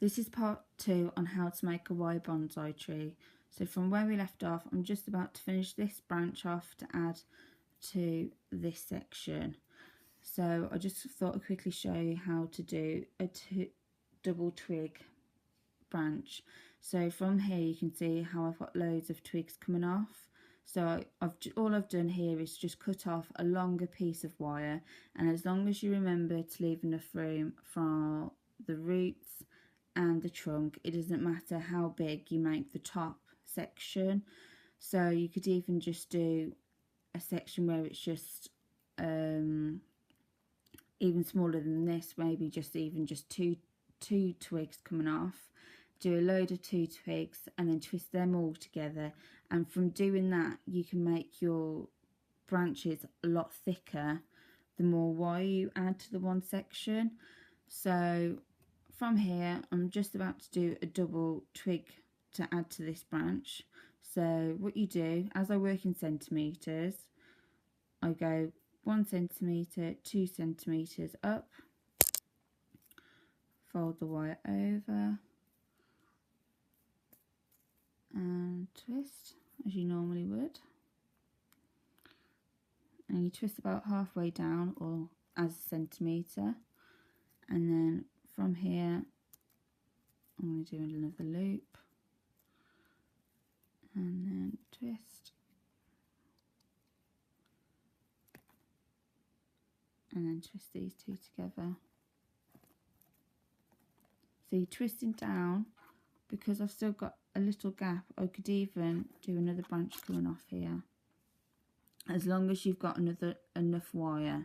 This is part 2 on how to make a wire bonsai tree. So from where we left off, I'm just about to finish this branch off to add to this section. So I just thought I'd quickly show you how to do a double twig branch. So from here you can see how I've got loads of twigs coming off. So all I've done here is just cut off a longer piece of wire, and as long as you remember to leave enough room for the roots and the trunk, it doesn't matter how big you make the top section. So you could even just do a section where it's just even smaller than this, maybe just two twigs coming off. Do a load of 2 twigs and then twist them all together, and from doing that you can make your branches a lot thicker the more wire you add to the one section. So from here I'm just about to do a double twig to add to this branch. So what you do, as I work in centimetres, I go 1 centimetre, 2 centimetres up, fold the wire over and twist as you normally would, and you twist about halfway down or as a centimetre, and then from here I'm going to do another loop and then twist and then twist these two together. So you're twisting down. Because I've still got a little gap, I could even do another branch coming off here, as long as you've got enough wire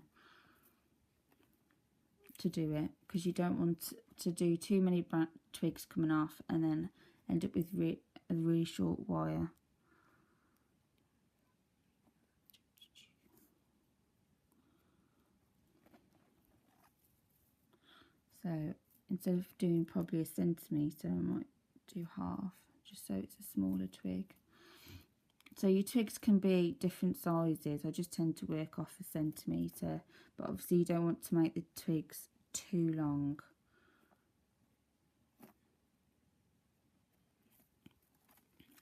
to do it, because you don't want to do too many twigs coming off and then end up with a really short wire. So instead of doing probably a centimetre, I might do half, just so it's a smaller twig. So your twigs can be different sizes. I just tend to work off a centimetre, but obviously you don't want to make the twigs too long.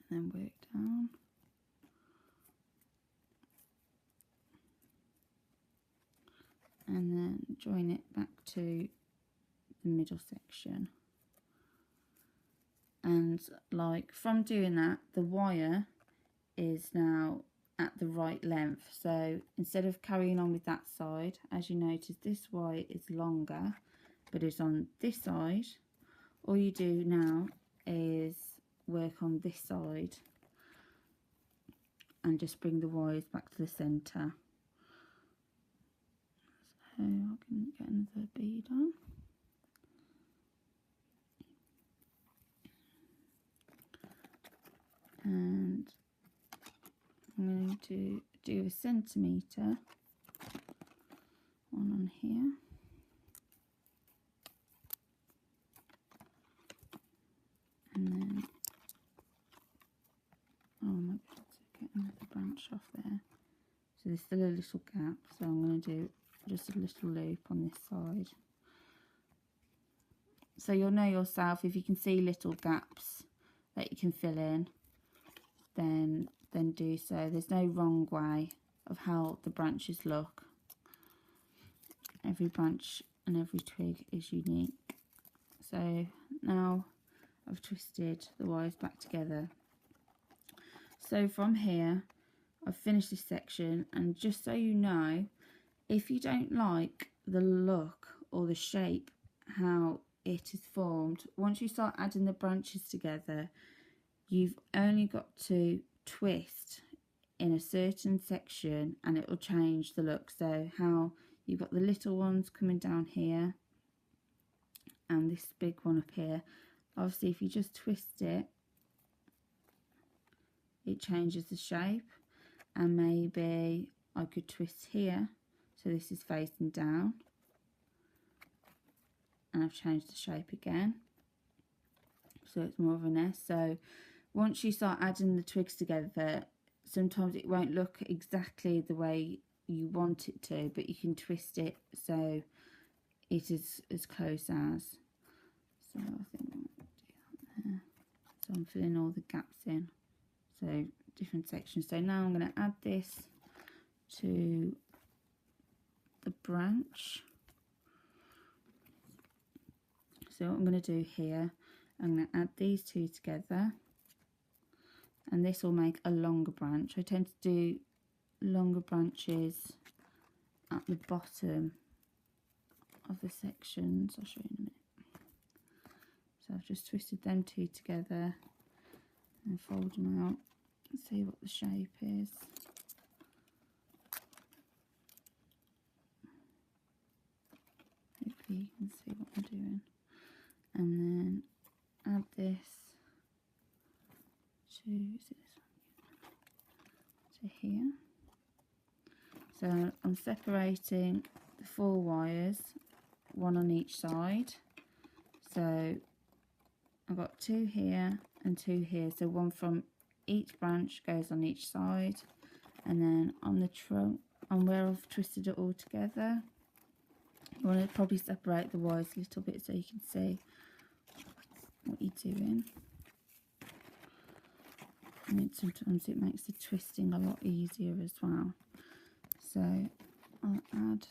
And then work down. And then join it back to the middle section. And like from doing that, the wire is now at the right length. So instead of carrying on with that side, as you notice, this wire is longer, but it's on this side. All you do now is work on this side and just bring the wires back to the centre. So I can get another bead on. And I'm going to do a centimetre one on here, and then I might be able to get another branch off there. So there's still a little gap, so I'm going to do just a little loop on this side. So you'll know yourself, if you can see little gaps that you can fill in, then do so. There's no wrong way of how the branches look. Every branch and every twig is unique. So now I've twisted the wires back together. So from here I've finished this section, and just so you know, if you don't like the look or the shape how it is formed, once you start adding the branches together, you've only got to twist in a certain section and it will change the look. So how you've got the little ones coming down here and this big one up here, obviously if you just twist it, it changes the shape. And maybe I could twist here, so this is facing down, and I've changed the shape again, so it's more of an S. So once you start adding the twigs together, sometimes it won't look exactly the way you want it to, but you can twist it so it is as close as. So I think I'm filling all the gaps in, so different sections. So now I'm going to add this to the branch. So what I'm going to do here, I'm going to add these two together, and this will make a longer branch. I tend to do longer branches at the bottom of the sections. I'll show you in a minute. So I've just twisted them two together and fold them out and see what the shape is. Hopefully you can see what I'm doing. And then add this to here. So I'm separating the 4 wires, one on each side. So I've got 2 here and 2 here, so one from each branch goes on each side, and then on the trunk, on where I've twisted it all together, you want to probably separate the wires a little bit so you can see what you're doing. And sometimes it makes the twisting a lot easier as well. So I'll add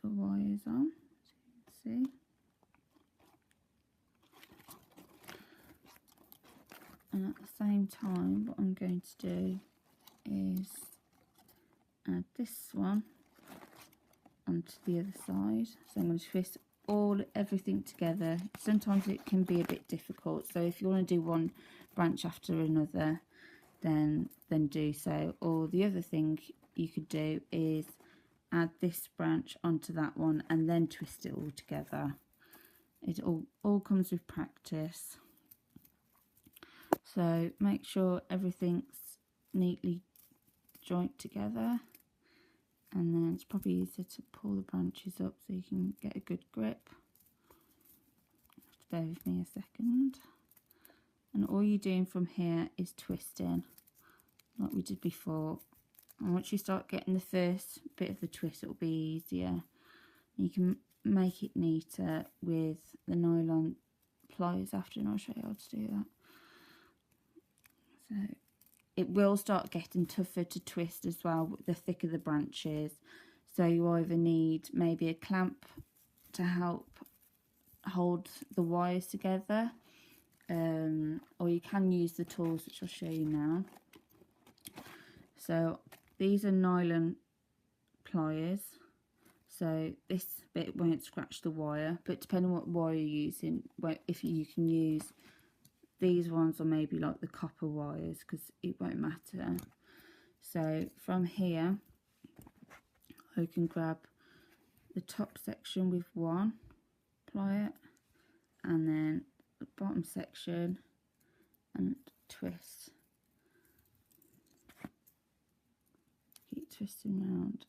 the wires on, so you can see. And at the same time, what I'm going to do is add this one onto the other side. So I'm going to twist everything together. Sometimes it can be a bit difficult, so if you want to do one branch after another, then do so. Or the other thing you could do is add this branch onto that one and then twist it all together. It all comes with practice. So make sure everything's neatly joined together, and then it's probably easier to pull the branches up so you can get a good grip. Just bear with me a second. And all you're doing from here is twisting like we did before. And once you start getting the first bit of the twist, it'll be easier. You can make it neater with the nylon pliers after, and I'll show you how to do that. So it will start getting tougher to twist as well, the thicker the branches. So you either need maybe a clamp to help hold the wires together, or you can use the tools, which I'll show you now. So these are nylon pliers, so this bit won't scratch the wire, but depending on what wire you're using, if you can use these ones or maybe like the copper wires, because it won't matter. So from here I can grab the top section with one plier, and then the bottom section and twist. Keep twisting around.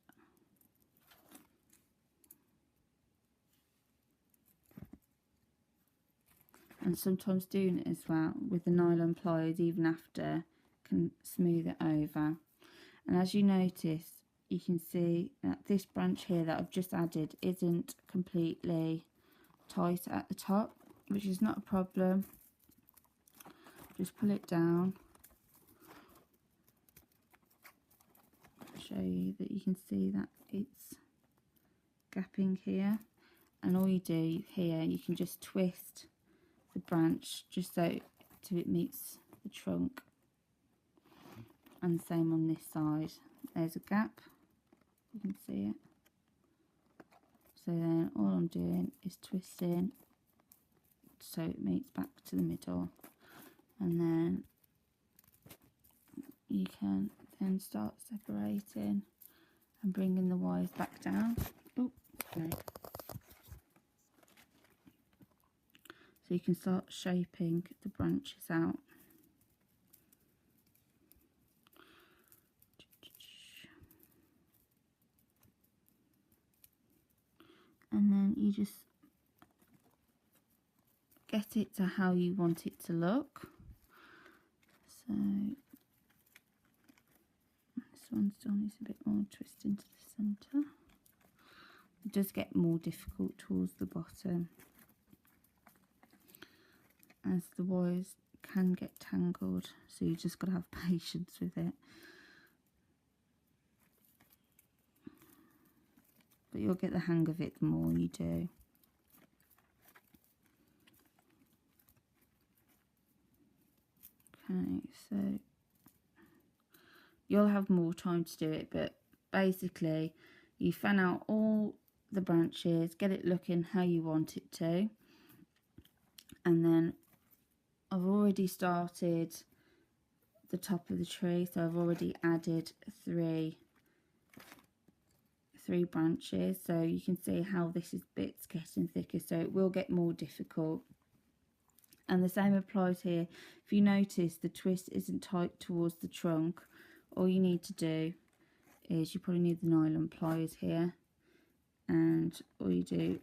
And sometimes doing it as well with the nylon pliers, even after, can smooth it over. And as you notice, you can see that this branch here that I've just added isn't completely tight at the top, which is not a problem. Just pull it down. I'll show you that you can see that it's gapping here. And all you do here, you can just twist the branch just so till it meets the trunk, and same on this side. There's a gap, you can see it. So then all I'm doing is twisting so it meets back to the middle, and then you can then start separating and bringing the wires back down. Oh, sorry. So you can start shaping the branches out. And then you just get it to how you want it to look. So this one still needs a bit more twist into the centre. It does get more difficult towards the bottom. as the wires can get tangled, so you just got to have patience with it. But you'll get the hang of it the more you do. Okay, so you'll have more time to do it, but basically you fan out all the branches, get it looking how you want it to, and then I've already started the top of the tree, so I've already added three branches, so you can see how this bit's getting thicker, so it will get more difficult. And the same applies here. If you notice the twist isn't tight towards the trunk, all you need to do is, you probably need the nylon pliers here, and all you do,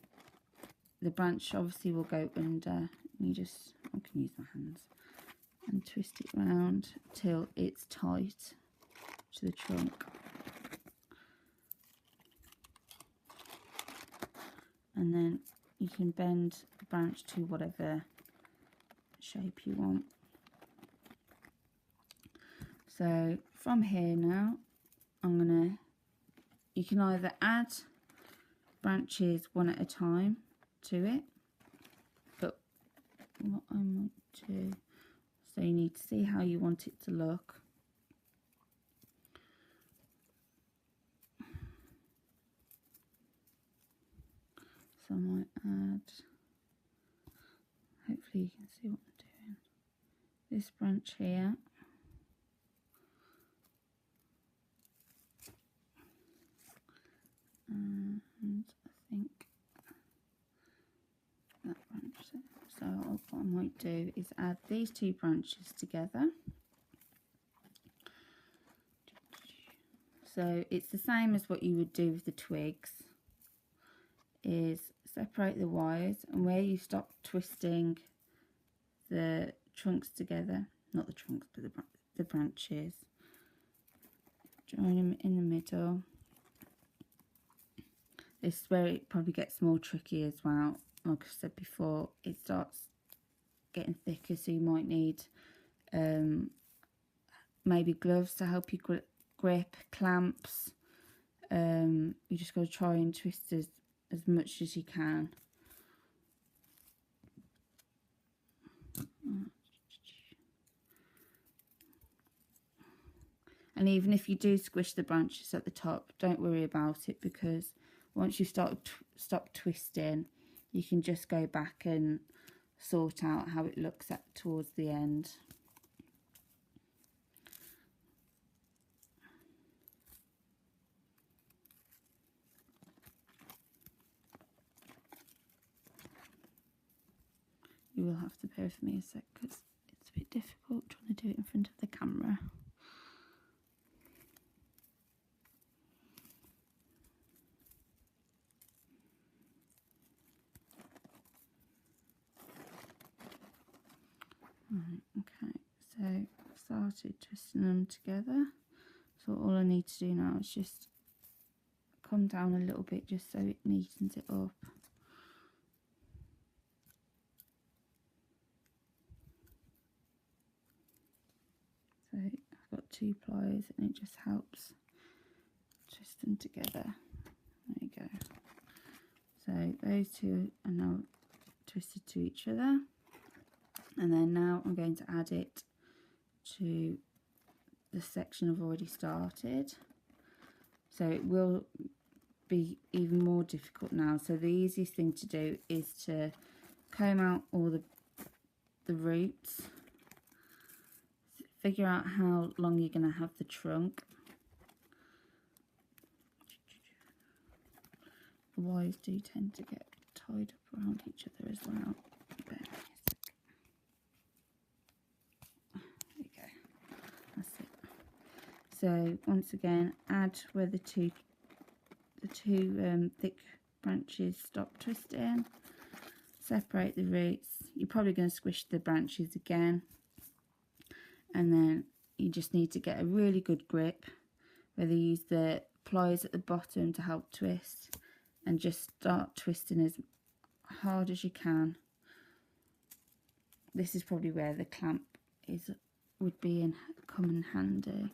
the branch obviously will go under, you just, I can use my hands, and twist it round till it's tight to the trunk. And then you can bend the branch to whatever shape you want. So from here now, you can either add branches one at a time to it, but what I might do, so you need to see how you want it to look. So I might add, hopefully you can see what I'm doing, this branch here. And I think that branch there. So what I might do is add these two branches together. So it's the same as what you would do with the twigs, is separate the wires, and where you stop twisting the trunks together, not the trunks but the branches, join them in the middle. This is where it probably gets more tricky as well. Like I said before, it starts getting thicker, so you might need maybe gloves to help you grip, clamps. You just got to try and twist as much as you can. And even if you do squish the branches at the top, don't worry about it, because once you stop twisting, you can just go back and sort out how it looks towards the end. You will have to bear with me a sec, because it's a bit difficult trying to do it in front of the camera. Right, okay, so I've started twisting them together. So all I need to do now is just come down a little bit, just so it neatens it up. So I've got two pliers, and it just helps twist them together. There you go. So those two are now twisted to each other. And then now I'm going to add it to the section I've already started. So it will be even more difficult now. So the easiest thing to do is to comb out all the roots. Figure out how long you're going to have the trunk. The wires do tend to get tied up around each other as well. Bear with me a sec. There you go. That's it. So once again, add where the two thick branches stop twisting. Separate the roots. You're probably going to squish the branches again, and then you just need to get a really good grip, whether you use the pliers at the bottom to help twist, and just start twisting as hard as you can this is probably where the clamp would come in handy.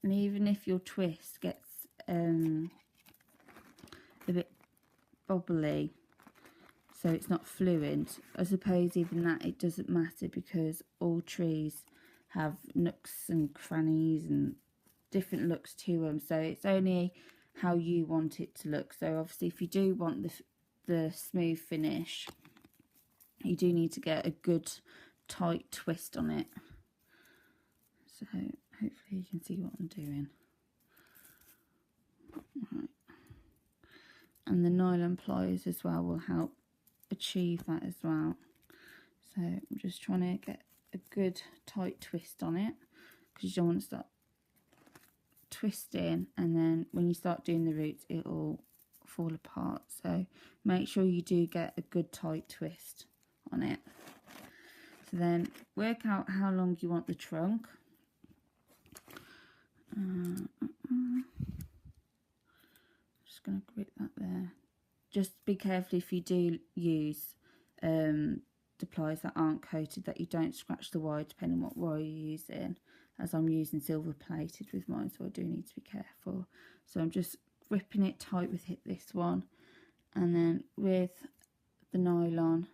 And even if your twist gets a bit bobbly, so it's not fluent, I suppose even that it doesn't matter, because all trees have nooks and crannies and different looks to them, so it's only how you want it to look. So obviously if you do want the smooth finish, you do need to get a good tight twist on it. So hopefully you can see what I'm doing. Right. And the nylon pliers as well will help achieve that as well. So I'm just trying to get a good tight twist on it, because you don't want to start twisting and then when you start doing the roots it'll fall apart. So make sure you do get a good tight twist on it. So then work out how long you want the trunk. Just going to grip that there. Just be careful if you do use the pliers that aren't coated, that you don't scratch the wire depending on what wire you're using, as I'm using silver plated with mine, so I do need to be careful. So I'm just gripping it tight with this one, and then with the nylon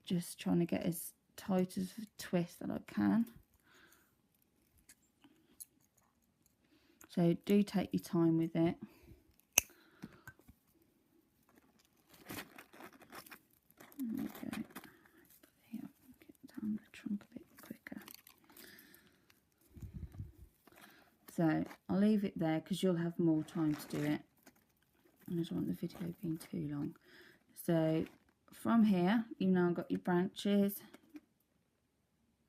just trying to get as tight as a twist that I can. So do take your time with it. There we go. Hopefully I can get down the trunk a bit quicker. So I'll leave it there because you'll have more time to do it. I don't want the video being too long. So from here, you've now got your branches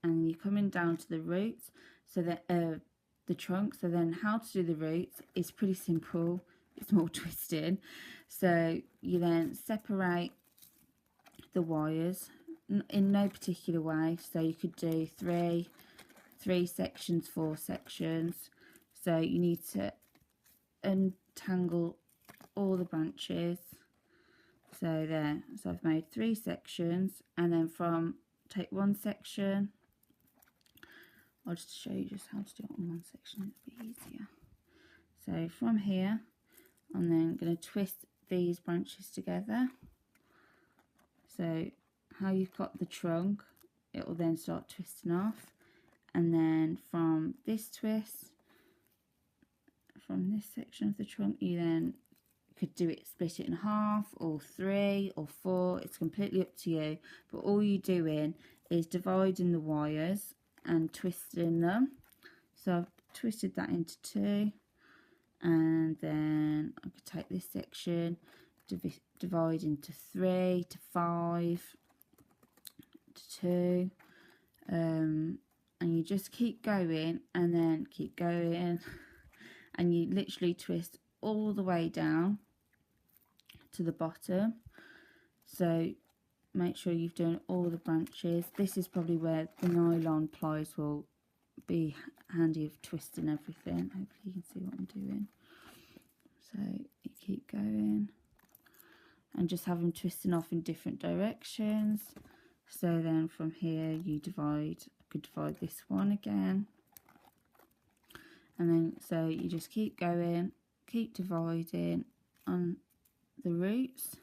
and you're coming down to the roots, so that the trunk. So then how to do the roots is pretty simple. It's more twisting. So you then separate the wires in no particular way. So you could do three sections, 4 sections. So you need to untangle all the branches. So there, so I've made 3 sections, and then take one section. I'll just show you just how to do it on one section, it'll be easier. So from here, I'm then going to twist these branches together. So how you've got the trunk, it will then start twisting off, and then from this twist, from this section of the trunk, you then could do it, split it in half, or 3 or 4, it's completely up to you. But all you're doing is dividing the wires and twisting them. So I've twisted that into 2, and then I could take this section, divide into 3 to 5 to 2, and you just keep going and then keep going, and you literally twist all the way down to the bottom. So make sure you've done all the branches. This is probably where the nylon pliers will be handy of twisting everything. Hopefully you can see what I'm doing. So you keep going and just have them twisting off in different directions. So then from here you I could divide this one again, and then so you just keep going, keep dividing on the roots.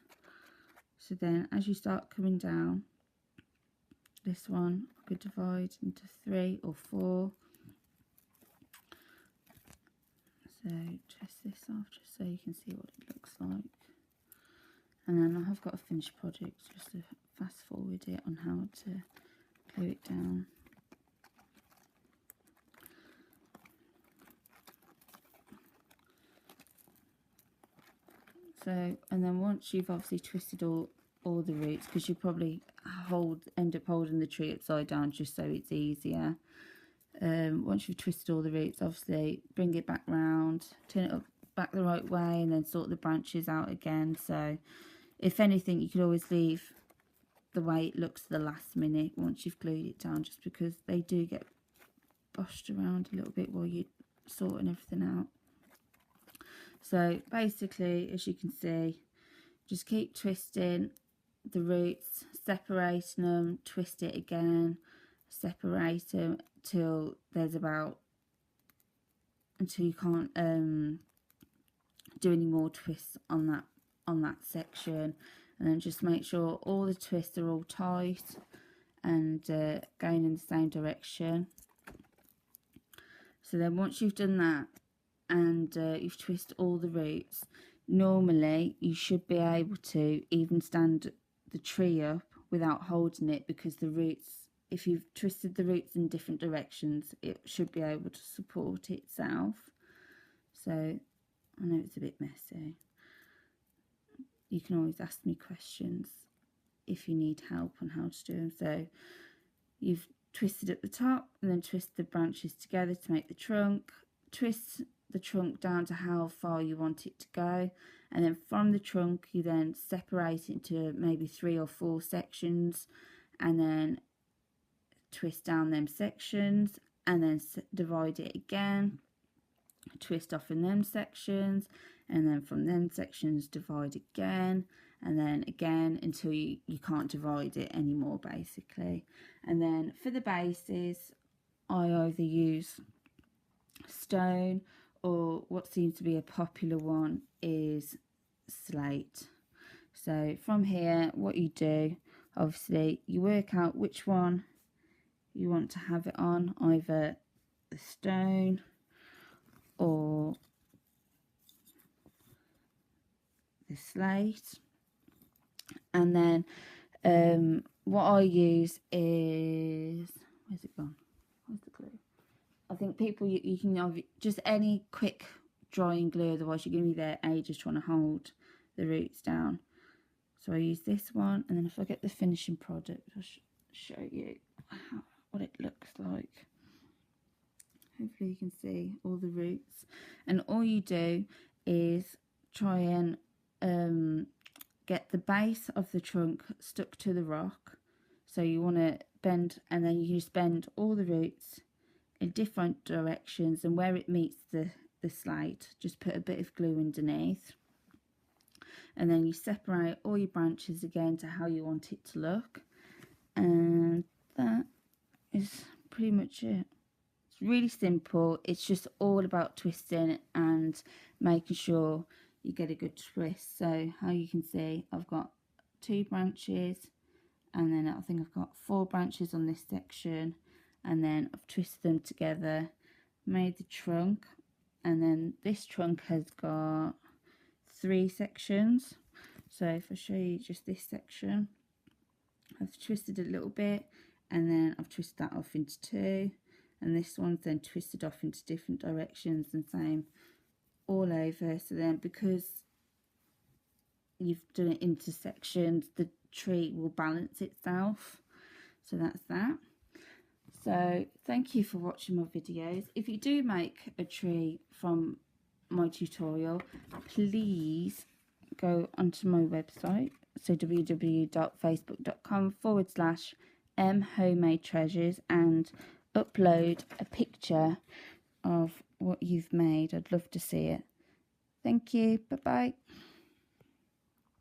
So then as you start coming down, this one I could divide into 3 or 4. So twist this off just so you can see what it looks like. And then I have got a finished project just to fast forward it on how to glue it down. So, and then once you've obviously twisted all the roots, because you probably end up holding the tree upside down just so it's easier. Once you've twisted all the roots, obviously bring it back round, turn it back the right way, and then sort the branches out again. So if anything, you could always leave the way it looks the last minute once you've glued it down, just because they do get boshed around a little bit while you're sorting everything out. So basically, as you can see, just keep twisting the roots, separating them, twist it again, separate them till there's about, until you can't do any more twists on that section, and then just make sure all the twists are all tight and going in the same direction. So then once you've done that and you've twisted all the roots, normally you should be able to even stand the tree up without holding it, because the roots, if you've twisted the roots in different directions, it should be able to support itself. So I know it's a bit messy. You can always ask me questions if you need help on how to do them. So you've twisted at the top and then twist the branches together to make the trunk. Twist the trunk down to how far you want it to go, and then from the trunk you then separate it into maybe 3 or 4 sections, and then twist down them sections, and then divide it again, twist off in them sections, and then from them sections divide again, and then again until you can't divide it anymore, basically. And then for the bases, I either use stone, or what seems to be a popular one is slate. So from here, what you do, obviously you work out which one you want to have it on, either the stone or the slate. And then what I use is, where's it gone? Where's the glue? I think people, you can have just any quick drying glue, otherwise you're going to be there ages trying to hold the roots down. So I use this one, and then if I get the finishing product, I'll show you what it looks like. Hopefully you can see all the roots. And all you do is try and get the base of the trunk stuck to the rock. So you want to bend, and then you just bend all the roots in different directions, and where it meets the slate, just put a bit of glue underneath, and then you separate all your branches again to how you want it to look, and that is pretty much it. It's really simple. It's just all about twisting and making sure you get a good twist. So how you can see, I've got 2 branches, and then I think I've got 4 branches on this section, and then I've twisted them together, made the trunk, and then this trunk has got 3 sections. So if I show you just this section, I've twisted a little bit, and then I've twisted that off into 2, and this one's then twisted off into different directions, and same all over. So then, because you've done it into sections, the tree will balance itself. So that's that. So thank you for watching my videos. If you do make a tree from my tutorial, please go onto my website, so www.facebook.com/mhomadetreasures, and upload a picture of what you've made. I'd love to see it. Thank you. Bye bye.